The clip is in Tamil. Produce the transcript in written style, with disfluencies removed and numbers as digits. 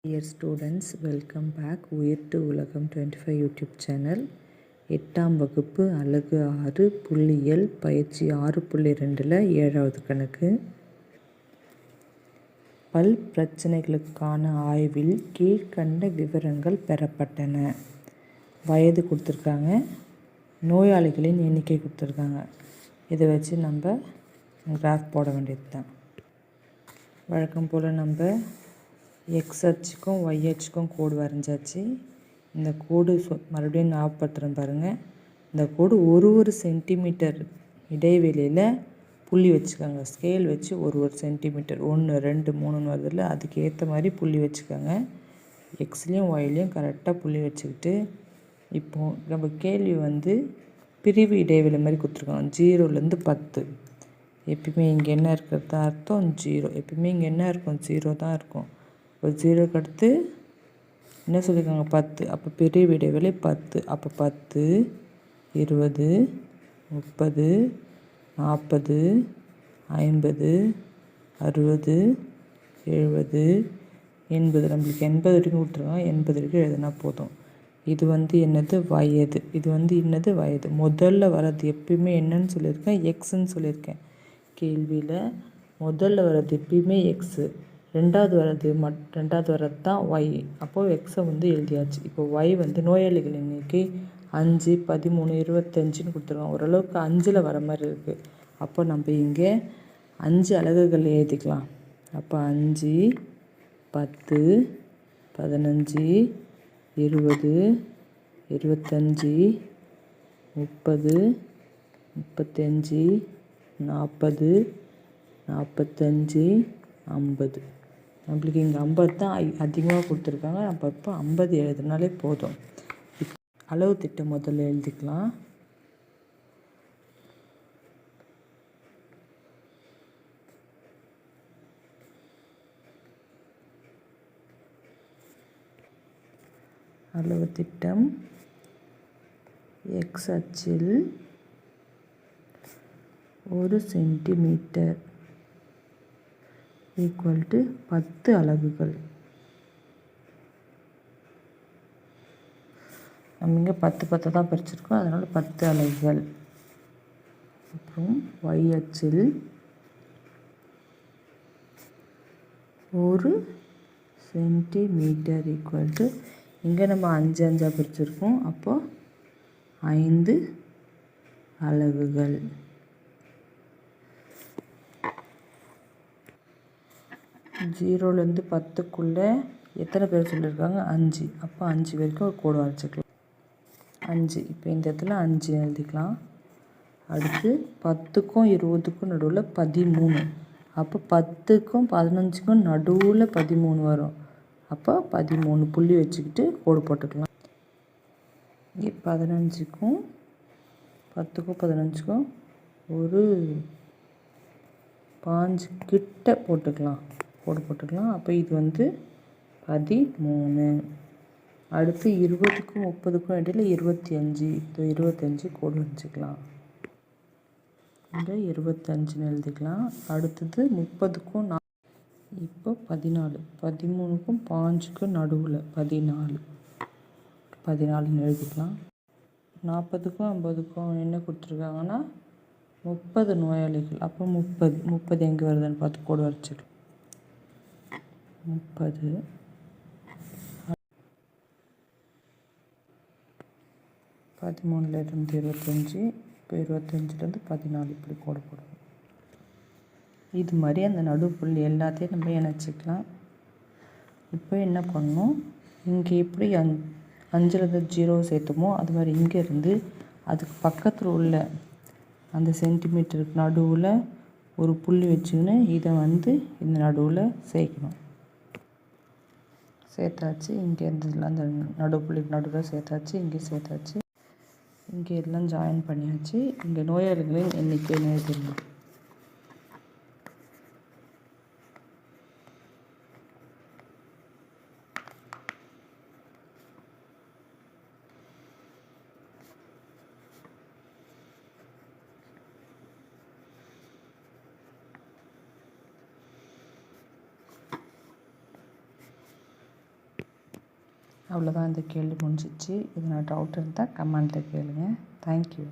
Dear students, welcome back. உயிர் டு உலகம் 25 யூடியூப் சேனல். 8ஆம் வகுப்பு அலகு 6 புள்ளியியல் பயிற்சி 6.2ல் 7வது கணக்கு. பல் பிரச்சனைகளுக்கான ஆய்வில் கீழ்கண்ட விவரங்கள் பெறப்பட்டன. வயது கொடுத்துருக்காங்க, நோயாளிகளின் எண்ணிக்கை கொடுத்துருக்காங்க. இதை வச்சு நம்ம கிராஃப் போட வேண்டியது தான். வழக்கம் போல் நம்ம எக்ஸ் அச்சுக்கும் ஒய் அச்சுக்கும் கோடு வரைஞ்சாச்சு. இந்த கோடு மறுபடியும் ஞாபகப்படுத்துகிறேன் பாருங்கள். இந்த கோடு ஒரு சென்டிமீட்டர் இடைவெளியில் புள்ளி வச்சுக்கோங்க. ஸ்கேல் வச்சு ஒரு சென்டிமீட்டர் 1 2 3 வருதில்ல, அதுக்கு ஏற்ற மாதிரி புள்ளி வச்சுக்கோங்க. எக்ஸ்லேயும் ஒய்லேயும் கரெக்டாக புள்ளி வச்சுக்கிட்டு, இப்போது நம்ம கேள்வி பிரிவு இடைவெளி மாதிரி கொடுத்துருக்காங்க. 0லேருந்து 10. எப்பயுமே இங்கே என்ன இருக்கிறதா அர்த்தம் 0. எப்பயுமே இங்கே என்ன இருக்கும் 0 தான் இருக்கும். இப்போ 0க்கு அடுத்து என்ன சொல்லியிருக்காங்க 10. அப்போ பிரிவு இடைவெளி 10. அப்போ 10 20 30 40 50 60 70 80. நம்மளுக்கு 80 வரைக்கும் கொடுத்துருக்காங்க. 80 வரைக்கும் எழுதுனா போதும். இது என்னது வயது. இது என்னது வயது. முதல்ல வர்றது எப்பயுமே என்னன்னு சொல்லியிருக்கேன், எக்ஸுன்னு சொல்லியிருக்கேன். கேள்வியில் முதல்ல வர்றது எப்பயுமே எக்ஸு, ரெண்டாவது வர்றது தான் ஒய். அப்போது எக்ஸை எழுதியாச்சு. இப்போ ஒய் நோயாளிகள் எண்ணிக்கை 5 13 25ன்னு கொடுத்துருவோம். ஓரளவுக்கு 5ல் வர மாதிரி இருக்குது. அப்போ நம்ம இங்கே 5 அலகுகள் எழுதிக்கலாம். அப்போ 5 10 15 20 25 30 35 40 45 50. நம்மளுக்கு இங்கே 50 தான் அதிகமாக கொடுத்துருக்காங்க. நம்ம இப்போ 50 எழுதுனாலே போதும். அளவு திட்டம் முதல்ல எழுதிக்கலாம். அளவு திட்டம் எக்ஸ் அச்சில் 1 சென்டிமீட்டர் ஈக்குவல் டு 10 அலகுகள். நம்ம இங்கே 10 தான் பிரிச்சிருக்கோம், அதனால் 10 அலகுகள். அப்புறம் ஒய் அச்சில் 1 சென்டிமீட்டர் ஈக்குவல் டு, இங்கே நம்ம 5 பிரிச்சிருக்கோம், அப்போது 5 அலகுகள். 0லேருந்து 10க்குள்ளே எத்தனை பேர் சொல்லியிருக்காங்க 5. அப்போ 5 வரைக்கும் ஒரு கோடு வரைச்சிக்கலாம். 5. இப்போ இந்த இடத்துல 5 எழுதிக்கலாம். அடுத்து 10க்கும் 20க்கும் நடுவில் 13. அப்போ 10க்கும் 15க்கும் நடுவில் 13 வரும். அப்போ 13 புள்ளி வச்சுக்கிட்டு கோடு போட்டுக்கலாம். இங்கே 15க்கும் 10க்கும் 15க்கும் ஒரு 5 கிட்ட போட்டுக்கலாம், கோடு போட்டுக்கலாம். அப்போ இது 13. அடுத்து 20க்கும் 30க்கும் இடையில் 25. இது 25 கோடு வச்சுக்கலாம். இங்கே 25ன்னு எழுதிக்கலாம். அடுத்தது 30க்கும் இப்போ 14. 13க்கும் 5க்கும் நடுவில் 14ன்னு எழுதிக்கலாம். 40க்கும் 50க்கும் என்ன கொடுத்துருக்காங்கன்னா 30 நோயாளிகள். அப்போ 30 எங்கே வருதுன்னு பார்த்து கோடு வரைச்சிக்கலாம். 30. 13லேருந்து 25. இப்போ 25லேருந்து 14 இப்படி கோடு போடணும். இது மாதிரி அந்த நடுப்புள்ளி எல்லாத்தையும் நம்ம இணைச்சிக்கலாம். இப்போ என்ன பண்ணணும், இங்கே எப்படி 5லேருந்து 0 சேர்த்துமோ அது மாதிரி இங்கேருந்து அதுக்கு பக்கத்தில் உள்ள அந்த சென்டிமீட்டருக்கு நடுவில் ஒரு புள்ளி வச்சுக்கின்னு இதை இந்த நடுவில் சேர்க்கணும். சேர்த்தாச்சு. இங்கே இருந்ததில் அந்த நடுப்புள்ளிக்கு நடுவில் சேர்த்தாச்சு. இங்கே சேர்த்தாச்சு. இங்கே எல்லாம் ஜாயின் பண்ணியாச்சு. இங்கே நோயாளிகளின் எண்ணிக்கை எழுதிடணும். அவ்வளோதான், இந்த கேள்வி முடிஞ்சிச்சு. எதுனா டவுட் இருந்தால் கமெண்ட்டில் கேளுங்க. தேங்க்யூ.